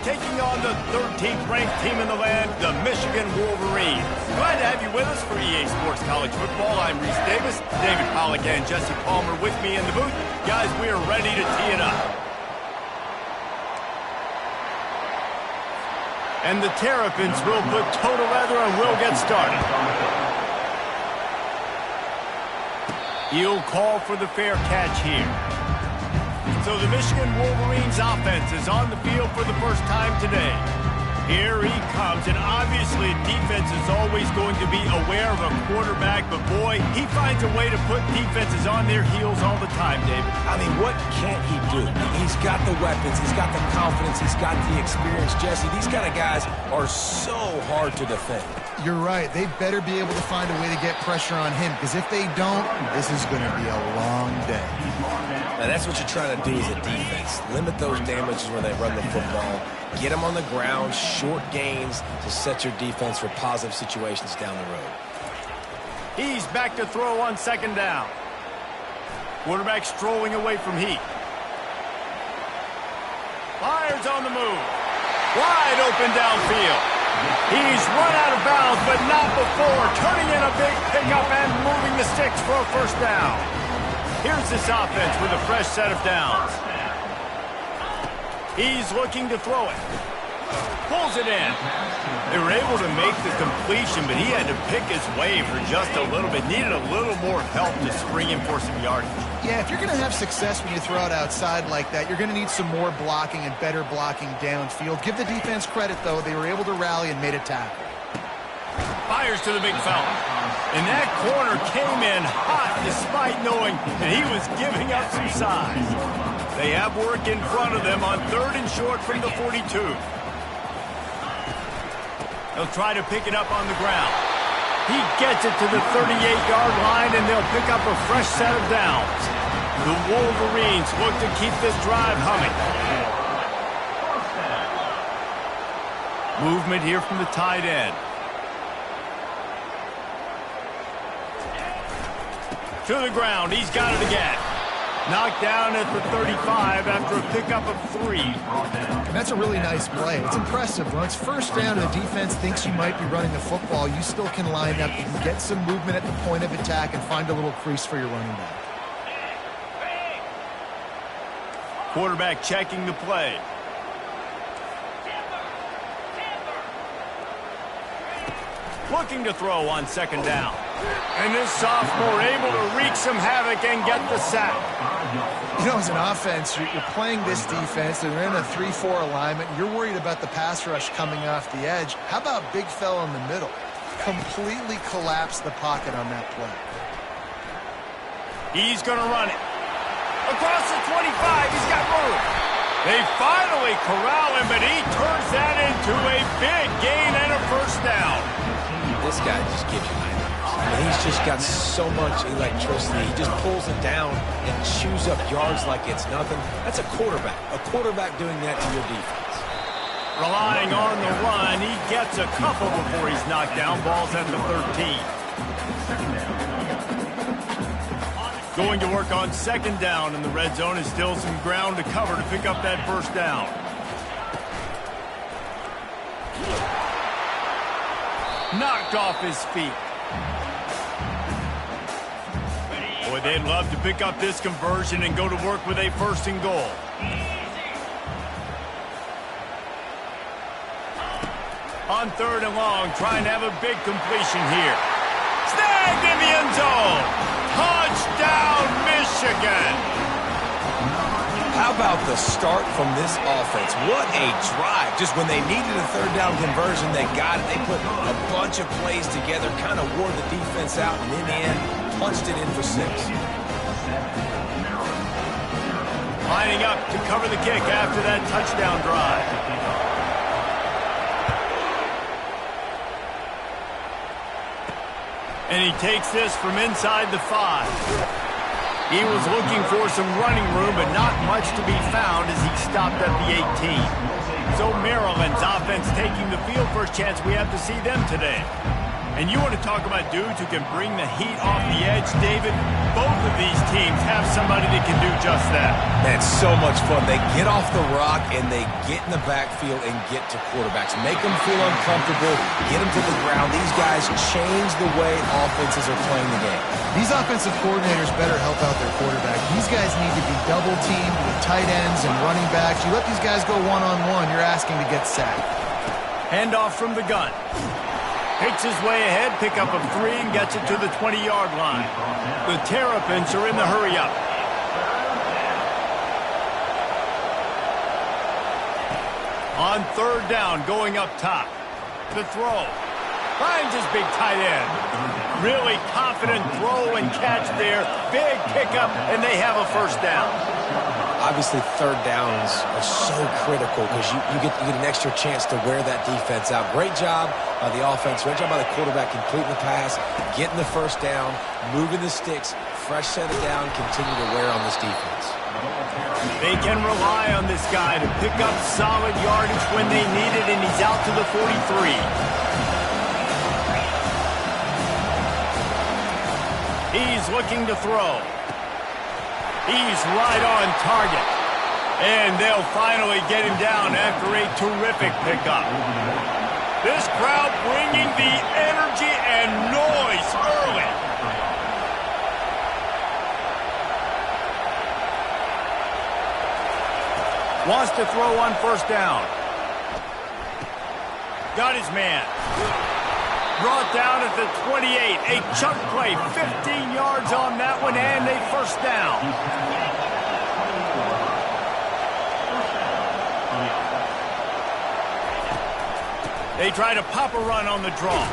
taking on the 13th ranked team in the land, the Michigan Wolverines. Glad to have you with us for EA Sports College Football. I'm Reese Davis, David Pollack and Jesse Palmer with me in the booth. Guys, we are ready to tee it up. And the Terrapins will put toe to leather and we'll get started. He'll call for the fair catch here. So the Michigan Wolverines offense is on the field for the first time today. Here he comes, and obviously defense is always going to be aware of a quarterback, but boy, he finds a way to put defenses on their heels all the time, David. I mean, what can't he do? He's got the weapons, he's got the confidence, he's got the experience. Jesse, these kind of guys are so hard to defend. You're right. They better be able to find a way to get pressure on him, because if they don't, this is going to be a long day. Now, that's what you're trying to do as a defense. Limit those damages when they run the football. Get them on the ground, short gains to set your defense for positive situations down the road. He's back to throw on second down. Quarterback strolling away from Heath. Fires on the move. Wide open downfield. He's run out of bounds, but not before turning in a big pickup and moving the sticks for a first down. Here's this offense with a fresh set of downs. He's looking to throw it. Pulls it in. They were able to make the completion, but he had to pick his way for just a little bit. Needed a little more help to spring him for some yardage. Yeah, if you're going to have success when you throw it outside like that, you're going to need some more blocking and better blocking downfield. Give the defense credit, though. They were able to rally and made a tackle. Fires to the big fella. And that corner came in hot despite knowing that he was giving up some size. They have work in front of them on third and short from the 42. They'll try to pick it up on the ground. He gets it to the 38-yard line, and they'll pick up a fresh set of downs. The Wolverines look to keep this drive humming. Movement here from the tight end. To the ground, he's got it again. Knocked down at the 35 after a pickup of 3. And that's a really nice play. It's impressive. When it's first down and the defense thinks you might be running the football, you still can line up. You can get some movement at the point of attack and find a little crease for your running back. Quarterback checking the play. Looking to throw on second down. And this sophomore able to wreak some havoc and get the sack. You know, as an offense, you're playing this defense, and they're in a 3-4 alignment. You're worried about the pass rush coming off the edge. How about big fella in the middle? Completely collapse the pocket on that play. He's going to run it. Across the 25, he's got room. They finally corral him, but he turns that into a big gain and a first down. This guy just gives you nightmares. I mean, he's just got so much electricity. He just pulls it down and chews up yards like it's nothing. That's a quarterback. A quarterback doing that to your defense. Relying on the run, he gets a couple before he's knocked down. Ball's at the 13. Going to work on second down in the red zone, and still some ground to cover to pick up that first down. Knocked off his feet. Boy, they'd love to pick up this conversion and go to work with a first and goal. On third and long, trying to have a big completion here. Snagged in the end zone. Touchdown, Michigan. How about the start from this offense? What a drive. Just when they needed a third down conversion, they got it. They put a bunch of plays together, kind of wore the defense out, and in the end, punched it in for 6. Lining up to cover the kick after that touchdown drive. And he takes this from inside the 5. He was looking for some running room, but not much to be found as he stopped at the 18. So Maryland's offense taking the field for a chance. We have to see them today. And you want to talk about dudes who can bring the heat off the edge, David? Both of these teams have somebody that can do just that. That's so much fun. They get off the rock and they get in the backfield and get to quarterbacks. Make them feel uncomfortable, get them to the ground. These guys change the way offenses are playing the game. These offensive coordinators better help out their quarterback. These guys need to be double-teamed with tight ends and running backs. You let these guys go one-on-one, you're asking to get sacked. Handoff from the gun. Picks his way ahead, pick up of 3, and gets it to the 20-yard line. The Terrapins are in the hurry-up. On 3rd down, going up top. The throw. Finds his big tight end. Really confident throw and catch there. Big pickup, and they have a 1st down. Obviously, 3rd downs are so critical because you get an extra chance to wear that defense out. Great job by the offense. Great job by the quarterback completing the pass, getting the 1st down, moving the sticks, fresh set of down, continue to wear on this defense. They can rely on this guy to pick up solid yardage when they need it, and he's out to the 43. He's looking to throw. He's right on target. And they'll finally get him down after a terrific pickup. This crowd bringing the energy and noise early. Wants to throw on 1st down. Got his man. Brought down at the 28. A chunk play, 15 yards on that one, and a 1st down. They try to pop a run on the draw.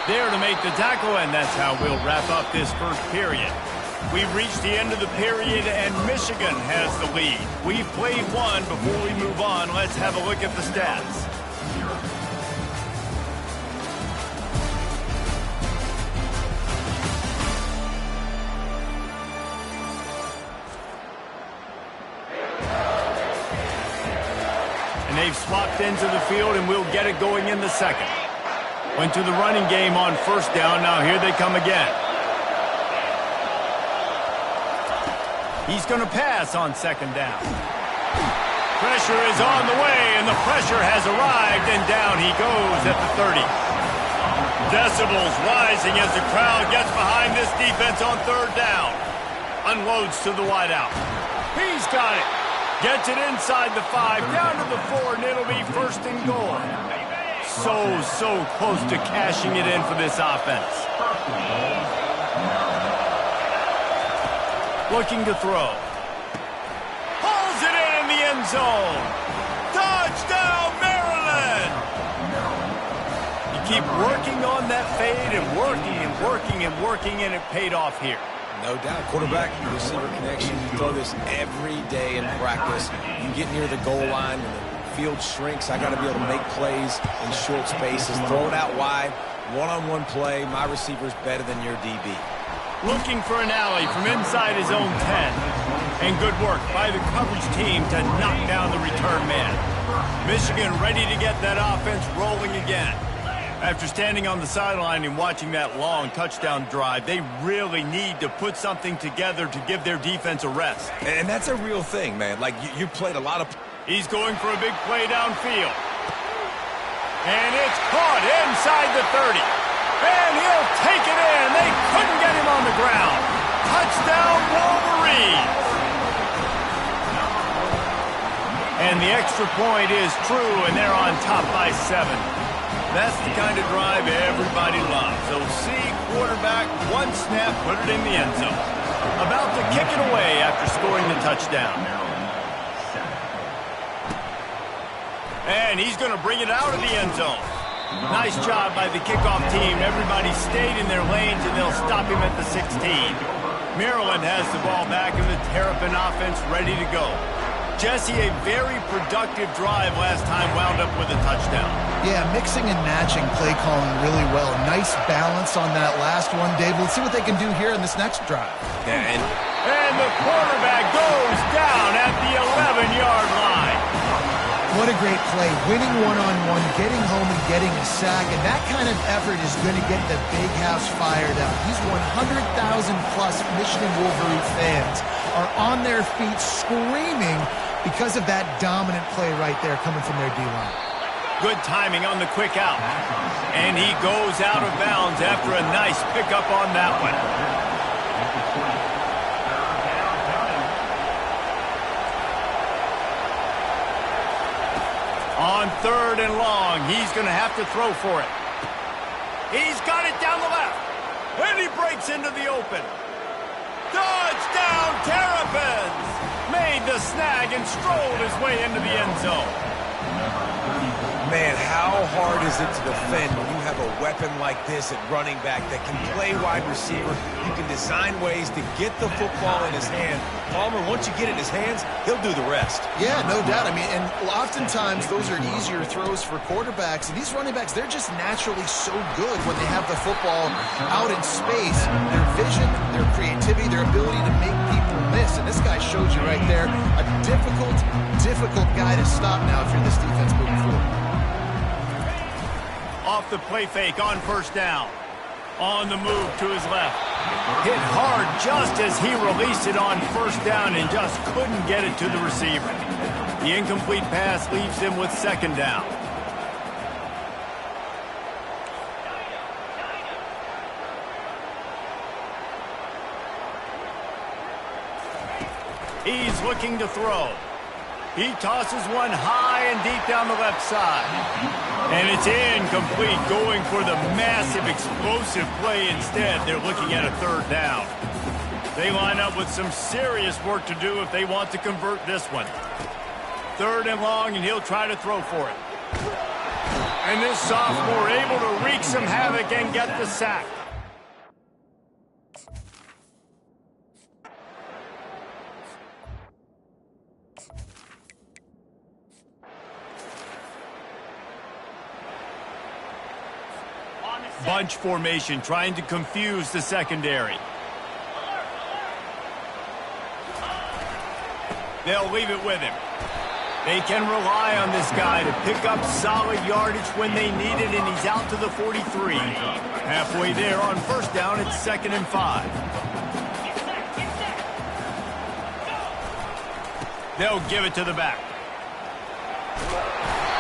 There to make the tackle, and that's how we'll wrap up this 1st period. We've reached the end of the period, and Michigan has the lead. We've played one. Before we move on, let's have a look at the stats. And they've swapped into the field, and we'll get it going in the 2nd. Went to the running game on 1st down. Now here they come again. He's going to pass on 2nd down. Pressure is on the way, and the pressure has arrived, and down he goes at the 30. Decibels rising as the crowd gets behind this defense on 3rd down. Unloads to the wideout. He's got it. Gets it inside the 5, down to the 4, and it'll be 1st and goal. So close to cashing it in for this offense. Looking to throw. Pulls it in the end zone. Touchdown, Maryland! You keep working on that fade and working, and it paid off here. No doubt. Quarterback, receiver connection. You throw this every day in practice. You get near the goal line and the field shrinks. I got to be able to make plays in short spaces. Throw it out wide. One-on-one play. My receiver's better than your DB. Looking for an alley from inside his own 10. And good work by the coverage team to knock down the return man. Michigan ready to get that offense rolling again. After standing on the sideline and watching that long touchdown drive, they really need to put something together to give their defense a rest. And that's a real thing, man. Like, you played a lot of... He's going for a big play downfield. And it's caught inside the 30. And he'll take it in. They couldn't get him on the ground. Touchdown, Wolverines. And the extra point is true, and they're on top by 7. That's the kind of drive everybody loves. OC, quarterback, one snap, put it in the end zone. About to kick it away after scoring the touchdown. And he's going to bring it out of the end zone. Nice job by the kickoff team. Everybody stayed in their lanes, and they'll stop him at the 16. Maryland has the ball back, and the Terrapin offense ready to go. Jesse, a very productive drive last time, wound up with a touchdown. Yeah, mixing and matching play calling really well. Nice balance on that last one, Dave. Let's see what they can do here in this next drive. Yeah, and the quarterback goes down at the 11-yard line. What a great play. Winning one-on-one, getting home and getting a sack, and that kind of effort is going to get the big house fired up. These 100,000-plus Michigan Wolverine fans are on their feet screaming because of that dominant play right there coming from their D-line. Good timing on the quick out. And he goes out of bounds after a nice pickup on that one. On 3rd and long, he's going to have to throw for it. He's got it down the left. And he breaks into the open. Touchdown, Terrapins! Made the snag and strolled his way into the end zone. Man, how hard is it to defend when you have a weapon like this at running back that can play wide receiver? You can design ways to get the football in his hand. Palmer, once you get it in his hands, he'll do the rest. Yeah, no doubt. I mean, and oftentimes those are easier throws for quarterbacks. And these running backs, they're just naturally so good when they have the football out in space. Their vision, their creativity, their ability to make people miss. And this guy showed you right there a difficult guy to stop now if you're this defense moving forward. Off the play fake on 1st down. On the move to his left. Hit hard just as he released it on 1st down and just couldn't get it to the receiver. The incomplete pass leaves him with 2nd down. He's looking to throw. He tosses one high and deep down the left side. And it's incomplete, going for the massive, explosive play instead. They're looking at a 3rd down. They line up with some serious work to do if they want to convert this one. 3rd and long, and he'll try to throw for it. And this sophomore able to wreak some havoc and get the sack. Bunch formation, trying to confuse the secondary. They'll leave it with him. They can rely on this guy to pick up solid yardage when they need it, and he's out to the 43. Halfway there on 1st down, it's 2nd and 5. They'll give it to the back.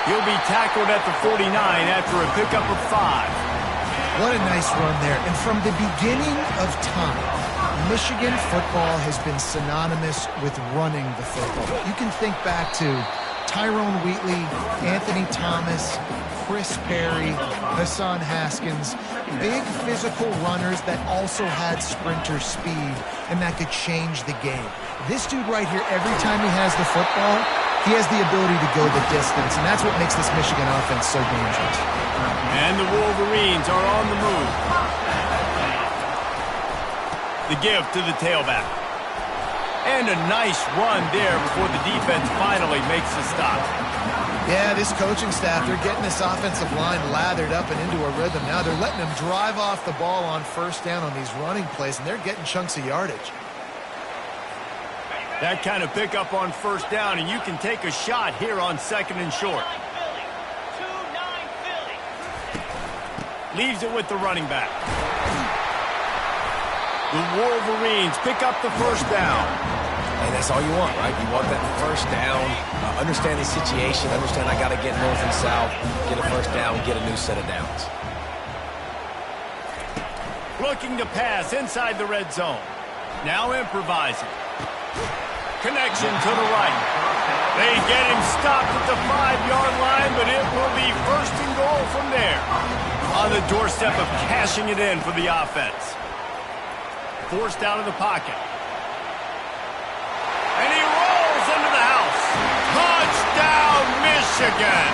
He'll be tackled at the 49 after a pickup of 5. What a nice run there. And from the beginning of time, Michigan football has been synonymous with running the football. You can think back to Tyrone Wheatley, Anthony Thomas, Chris Perry, Hassan Haskins. Big physical runners that also had sprinter speed and that could change the game. This dude right here, every time he has the football, he has the ability to go the distance, and that's what makes this Michigan offense so dangerous. And the Wolverines are on the move. The give to the tailback. And a nice run there before the defense finally makes the stop. Yeah, this coaching staff, they're getting this offensive line lathered up and into a rhythm now. They're letting them drive off the ball on 1st down on these running plays, and they're getting chunks of yardage. That kind of pickup on 1st down, and you can take a shot here on 2nd and short. Leaves it with the running back. The Wolverines pick up the 1st down. And that's all you want, right? You want that 1st down, understand the situation, understand I got to get north and south, get a 1st down, get a new set of downs. Looking to pass inside the red zone. Now improvising. Connection to the right. They get him stopped at the 5-yard line, but it will be 1st and goal from there. On the doorstep of cashing it in for the offense. Forced out of the pocket. And he rolls into the house. Touchdown, Michigan!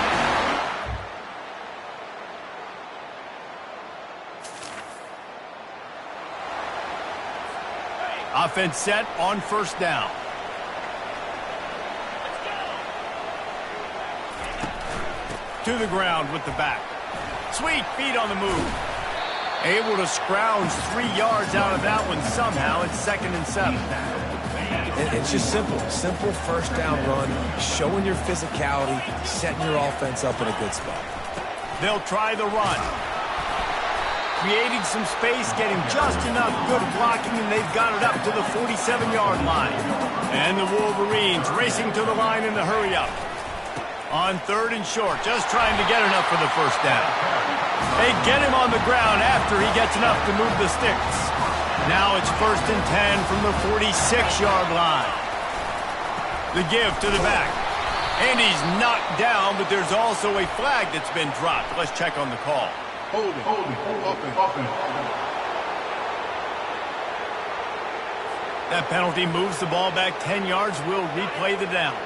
Offense set on 1st down. To the ground with the back. Sweet feet on the move. Able to scrounge 3 yards out of that one somehow. It's 2nd and 7. And it's just simple first down run, showing your physicality, setting your offense up in a good spot. They'll try the run. Creating some space, getting just enough good blocking, and they've got it up to the 47-yard line. And the Wolverines racing to the line in the hurry-up. On 3rd and short, just trying to get enough for the first down. They get him on the ground after he gets enough to move the sticks. Now it's 1st and 10 from the 46-yard line. The give to the back. And he's knocked down, but there's also a flag that's been dropped. Let's check on the call. Holding. That penalty moves the ball back 10 yards. We'll replay the down.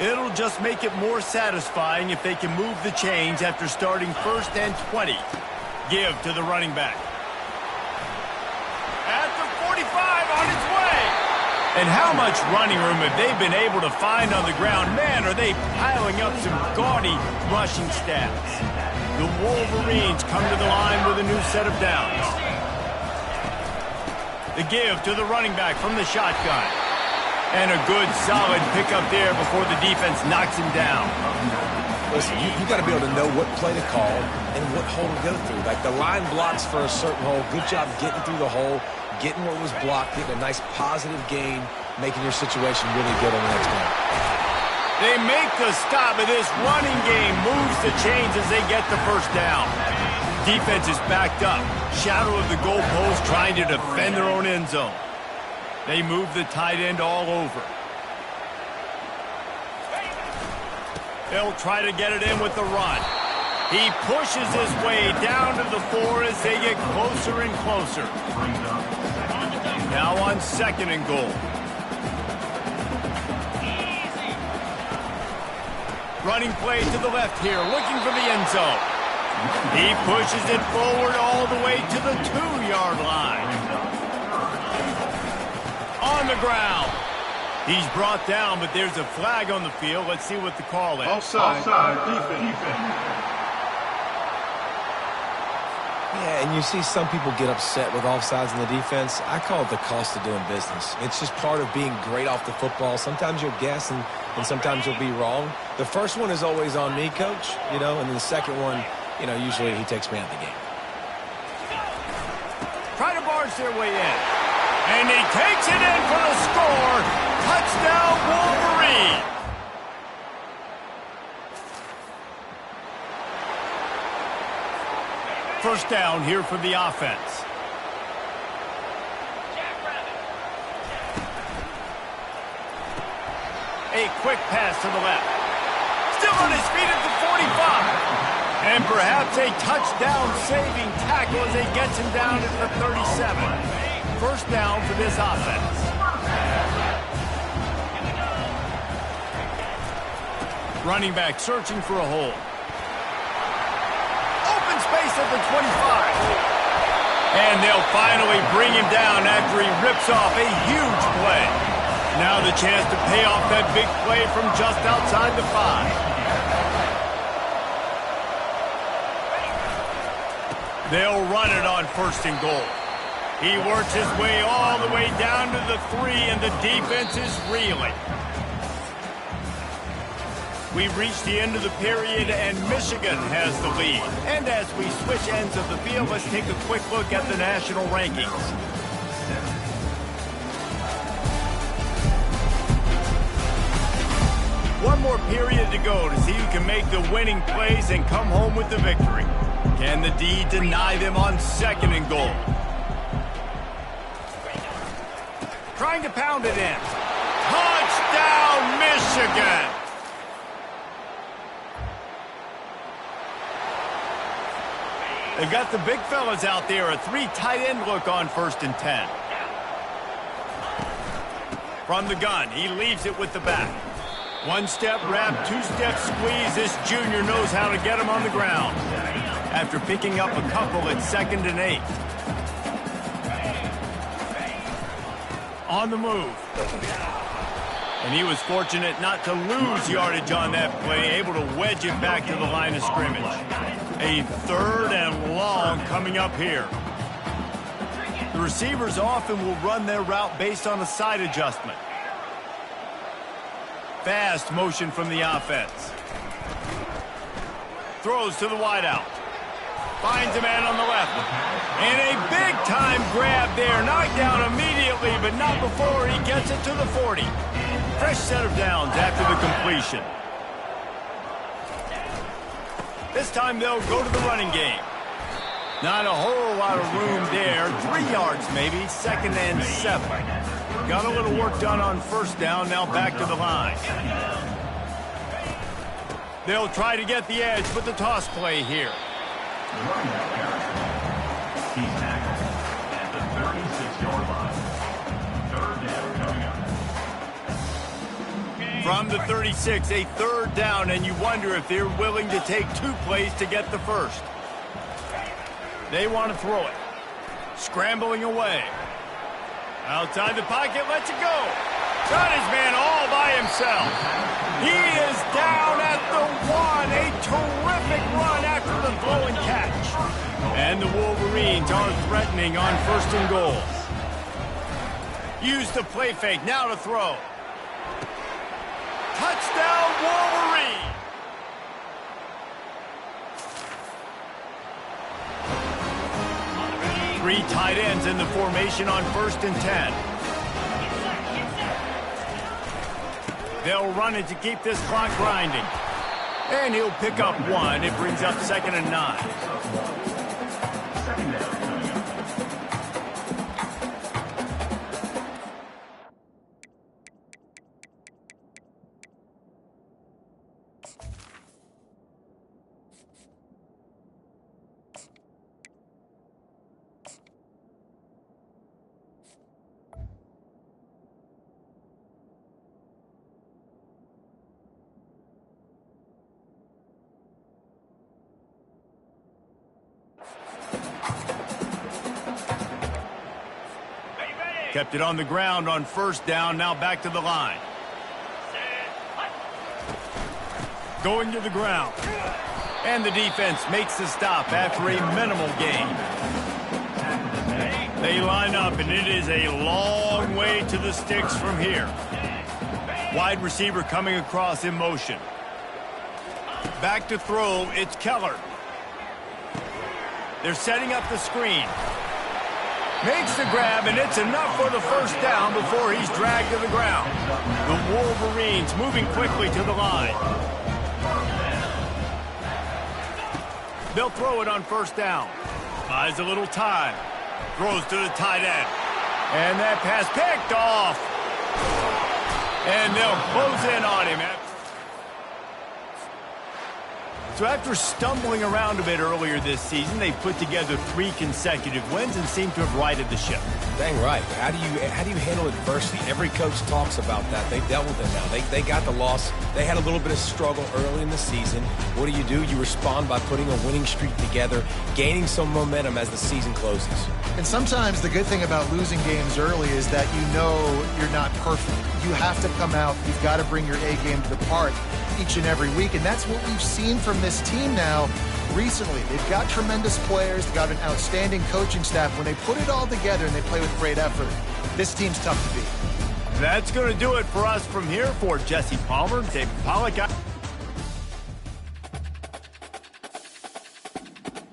It'll just make it more satisfying if they can move the chains after starting 1st and 20. Give to the running back. At the 45, on its way. And how much running room have they been able to find on the ground? Man, are they piling up some gaudy rushing stats. The Wolverines come to the line with a new set of downs. The give to the running back from the shotgun. And a good, solid pickup there before the defense knocks him down. Listen, you got to be able to know what play to call and what hole to go through. Like the line blocks for a certain hole. Good job getting through the hole, getting what was blocked, getting a nice positive gain, making your situation really good on the next one. They make the stop, and this running game moves the chains as they get the first down. Defense is backed up. Shadow of the goalpost trying to defend their own end zone. They move the tight end all over. They'll try to get it in with the run. He pushes his way down to the 4 as they get closer and closer. Now on 2nd and goal. Running play to the left here, looking for the end zone. He pushes it forward all the way to the 2-yard line. On the ground. He's brought down, but there's a flag on the field. Let's see what the call is. Offside, defense. Yeah, and you see some people get upset with offsides in the defense. I call it the cost of doing business. It's just part of being great off the football. Sometimes you'll guess and sometimes you'll be wrong. The first one is always on me, Coach, and then the second one, usually he takes me out of the game. Try to barge their way in. And he takes it in for the score. Touchdown, Wolverine. First down here for the offense. A quick pass to the left. Still on his feet at the 45. And perhaps a touchdown-saving tackle as he gets him down at the 37. First down for this offense. Running back searching for a hole. Open space at the 25. And they'll finally bring him down after he rips off a huge play. Now the chance to pay off that big play from just outside the 5. They'll run it on 1st and goal. He works his way all the way down to the 3, and the defense is reeling. We've reached the end of the period, and Michigan has the lead. And as we switch ends of the field, let's take a quick look at the national rankings. One more period to go to see who can make the winning plays and come home with the victory. Can the D deny them on 2nd and goal? Trying to pound it in. Touchdown, Michigan! They've got the big fellas out there. A 3 tight end look on 1st and 10. From the gun, he leaves it with the back. 1-step wrap, 2-step squeeze. This junior knows how to get him on the ground. After picking up a couple at 2nd and 8. On the move. And he was fortunate not to lose yardage on that play, able to wedge it back to the line of scrimmage. A 3rd and long coming up here. The receivers often will run their route based on a side adjustment. fast motion from the offense. Throws to the wideout. Finds a man on the left. And a big-time grab there. Knocked down immediately, but not before he gets it to the 40. Fresh set of downs after the completion. This time they'll go to the running game. Not a whole lot of room there. 3 yards maybe, 2nd and 7. Got a little work done on first down, now back to the line. They'll try to get the edge with the toss play here. He's tackled at the 36-yard line. 3rd down coming up. From the 36, a 3rd down, and you wonder if they're willing to take 2 plays to get the first. They want to throw it. Scrambling away. Outside the pocket, lets it go. Got his man all by himself. He is down at the 1. A terrific run after the throw and catch. And the Wolverines are threatening on 1st and goal. Use the play fake, now to throw. Touchdown, Wolverine! Three tight ends in the formation on 1st and 10. They'll run it to keep this clock grinding. And he'll pick up 1. It brings up 2nd and 9. Kept it on the ground on 1st down, now back to the line. Going to the ground. And the defense makes the stop after a minimal gain. They line up, and it is a long way to the sticks from here. Wide receiver coming across in motion. Back to throw, it's Keller. They're setting up the screen. Makes the grab, and it's enough for the 1st down before he's dragged to the ground. The Wolverines moving quickly to the line. They'll throw it on 1st down. Buys a little time. Throws to the tight end. And that pass picked off. And they'll close in on him. So after stumbling around a bit earlier this season, they put together 3 consecutive wins and seem to have righted the ship. Dang right. How do you handle adversity? Every coach talks about that. They've dealt with it now. They got the loss. They had a little bit of struggle early in the season. What do? You respond by putting a winning streak together, gaining some momentum as the season closes. And sometimes the good thing about losing games early is that you know you're not perfect. You have to come out. You've got to bring your A game to the part each and every week, and that's what we've seen from this team now recently. They've got tremendous players, they've got an outstanding coaching staff. When they put it all together and they play with great effort, this team's tough to beat. That's going to do it for us from here. For Jesse Palmer, David Pollack.